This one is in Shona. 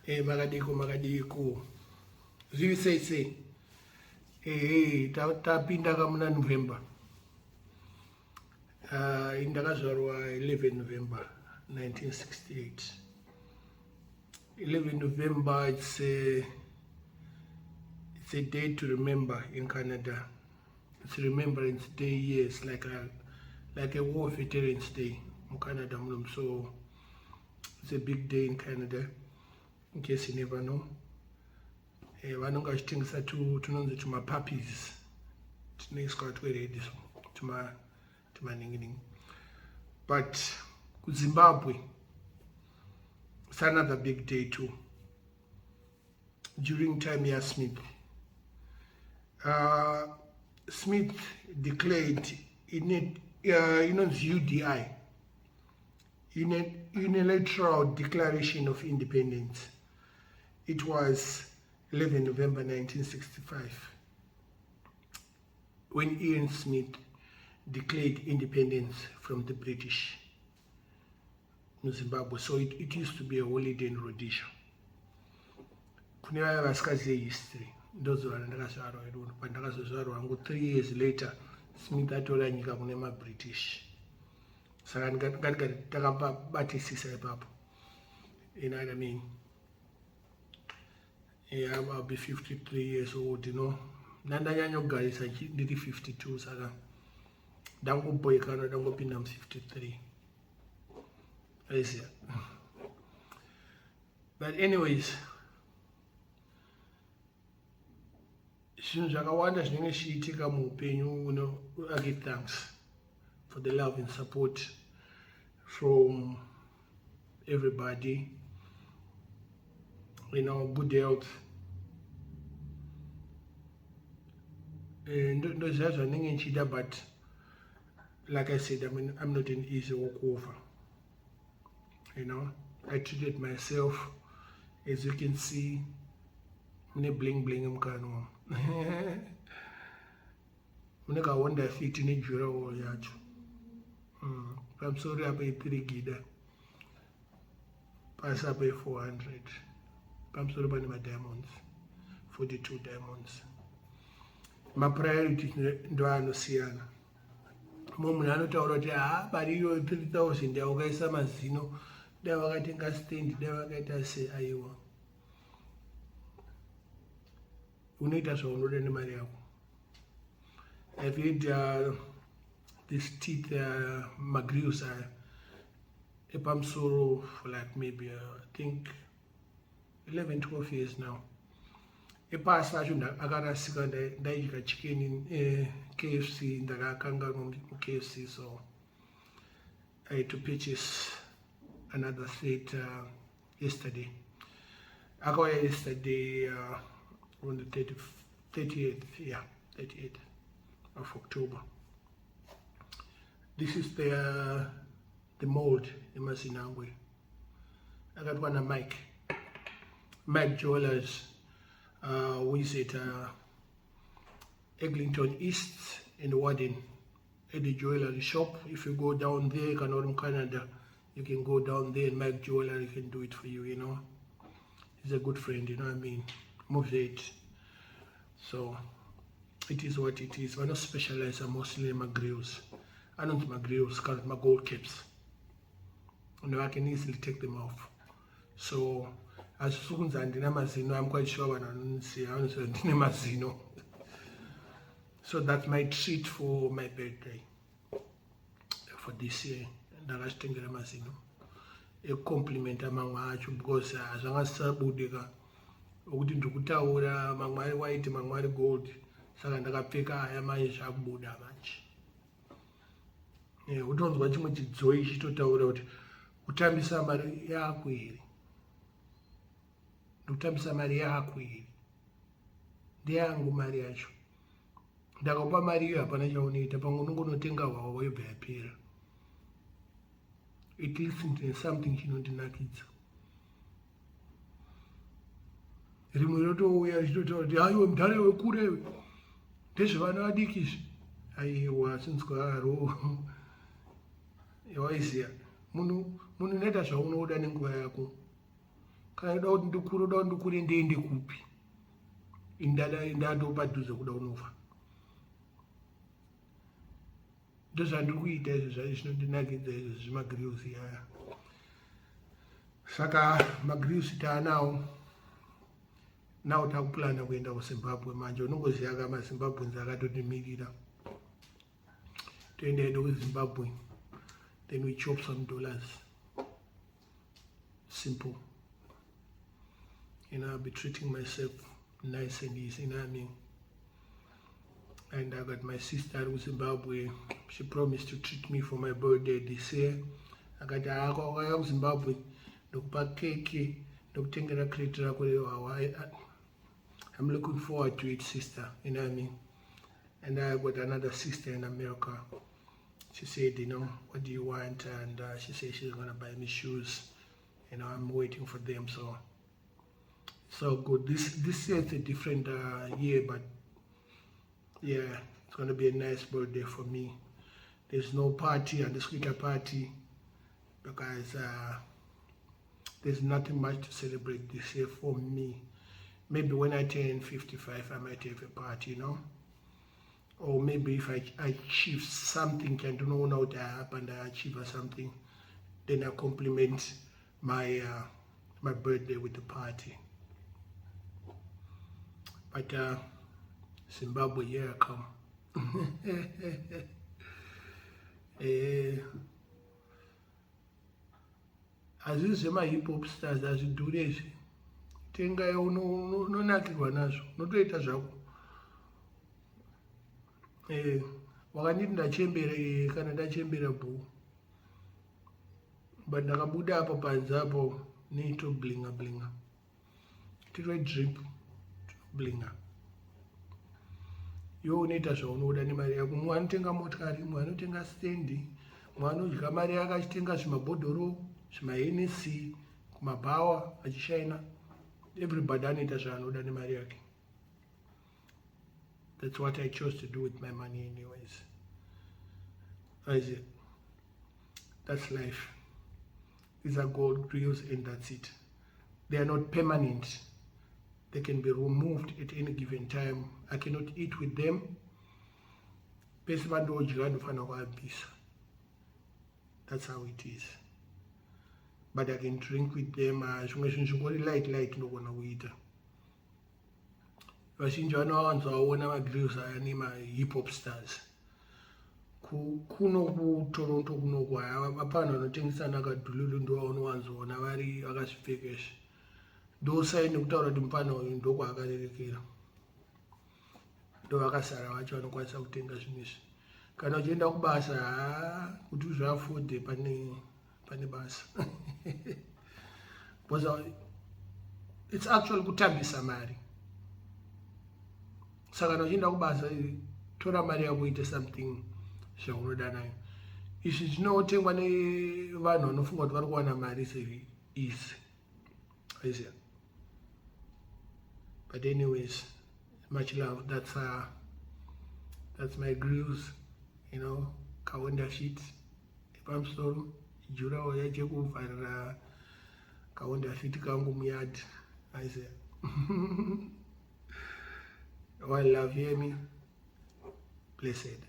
Makadiko. Say. Tapinda kamuna November. Indakazvarwa 11 November 1968. 11 November, it's a day to remember in Canada. It's Remembrance Day, yes, like a War Veterans Day in Canada. So it's a big day in Canada, in case you never know. Vanonga vachitengesa tunonzi tuma puppies tinoiswa tweready tuma ninginingi. But Zimbabwe, it's another big day too. During time here, Smith declared in UDI, Unilateral Declaration of Independence. It was 11 November 1965 when Ian Smith declared independence from the British in Zimbabwe. So it used to be a holiday in Rhodesia. Kuneva vaskaziye history ndozvana ndakazvarwa irono pandakazozvarwa ngo 3 years later Smith atora nyika kune maBritish. Saka ndikati takabatisisa ipapo. You know what I mean? Yeah, I'll be 53 years old, you know. Nandanyanya kugarisa ndiri 52, saka ndangoboyekana ndangopinda 53. Yes, yeah. But anyways, zvinhu zvakawanda zvinenge zvichiitika muupenyu, I give thanks for the love and support from everybody. Good health. But like I said, I'm not an easy walkover. I treated myself, as you can see, bling mkano. I wonder if it in a jura or yacho. I'm sorry, I pay 3 gida. Pass up by 400. I'm sorry about my diamonds. 42 diamonds. My priority ndo anosiyana. Munhu anotaura kuti pariyo 3000 yawakaisa mazino, dai vakatenga stand, dai vakaita sei aiwa. Unoita zvaunoda nemari yako. I've had this teeth Magribhi epamusoro for like maybe I think 11-12 years now. Epasa acho akarasika ndaidya chicken in KFC, ndakakanganwa KFC, so I had to purchase another set yesterday. Akauya yesterday on the 38th of October. This is the mold in Zimbabwe. I got one of Mike Jewelers, who is at Eglinton East in Warden, at the jewelry shop. If you go down there, Canada, you can go down there and Mike Jewelry can do it for you, He's a good friend, you know what I mean? Moves it. So it is what it is. We're not specialized mostly in Magribis. I don't Magribis, my gold caps. I can easily take them off. So as soon as I'm quite sure when I say mazino. So that's my treat for my birthday for this year. A compliment among because as long as Sabudega would ndikutaura mamwari white mamwari gold, saka ndakapfeka aya manje zvakubuda manje. Utonzwa chimwe chidzoi chitotaura kuti kutambisa mari yako here. Ndikutambisa mari yako here. Ndeyangu mari yacho. Ndakakupa mari iyo hapana chaunoita, pamwe unongonotenga hwahwa yobva yapera. At least it's something chinondinakidza. Rimwe rotouya richitotaura kuti aiwa mudhara wekure iwe. Ndezvevana vadiki izvi. Aiwa sinzwa haro. Waiziya. Munhu unoita zvaunoda nenguva yako. kana uda kuti ndikure ndiende kupi ndatopadhuze kuda unofa. Ndozvandiri kuita izvo zvinondinakidza izvo zvemagrills yaya. Saka magrills taanawo nawo takuplana kuenda kuZimbabwe manje. Unongoziva kamaZimbabweans akatotimirira. Toenda hedu kuZimbabwe, then we chop some dollars. Simple. You know, I'll be treating myself nice and easy, you know what I mean? And I got my sister in Zimbabwe. She promised to treat me for my birthday this year. I got to Zimbabwe. Cake. I'm looking forward to it, sister. You know what I mean? And I got another sister in America. She said, you know, what do you want? And she said she's going to buy me shoes. You know, I'm waiting for them. So good. This year is a different year, but yeah, it's going to be a nice birthday for me. There's no party and the sweeter party because there's nothing much to celebrate this year for me. Maybe when I turn 55, I might have a party, you know? Or maybe if I achieve something, I don't know what happened, I achieve something, then I compliment my my birthday with the party. But Zimbabwe, here I come. Azvizi hip hop stars azvidhuri izvi. Tengai unonakirwa nazvo, unotoita zvako. Wakanditi ndachembera kana ndachembera bhu. But ndakabuda apo panze apo Nito blinga. Tiri drip blinga. Iwe unoita zvaunoda nemari yako. Mumwe anotenga motikari, mumwe anotenga stendi, mumwe anodya mari yake achitenga zvimabhodhoro, zvimahenesi, kumabhawa achishaina. Everybody anoita zvaanoda nemari yake. That's what I chose to do with my money anyways. That's life. These are gold grills and that's it. They are not permanent. They can be removed at any given time. I cannot eat with them. That's how it is. But I can drink with them. Light no gonna eat. Vazhinji vanowanzoona magrills aya nema-hip hop stars. Kuno Toronto kunoku hapana vanotengesa nakadhululu ndo vaunowanzoona vari vakazvipfekesha. Ndosaini kutaura kuti mupana uyu ndokwaakarerekera. Ndo vakasara vacho vanokwanisa kutenga zvinhu izvi. Kana uchienda kubasa kuti uzviafodhe pane basa. Because it's actually kutambisa mari. Saka kana uchienda kubasa tora mari yako uite something zvaunoda nayo. Izvi zvinotengwa nevanhu vanofunga kuti vari kuwana mari seri easy. Hwezha. But anyways, much love. That's my grills, you know, kaunda feet. Epamsoro jurawo yache kuvharira kaunda feet kangu muyadi. Hwezha. One love, hear me. Blessed.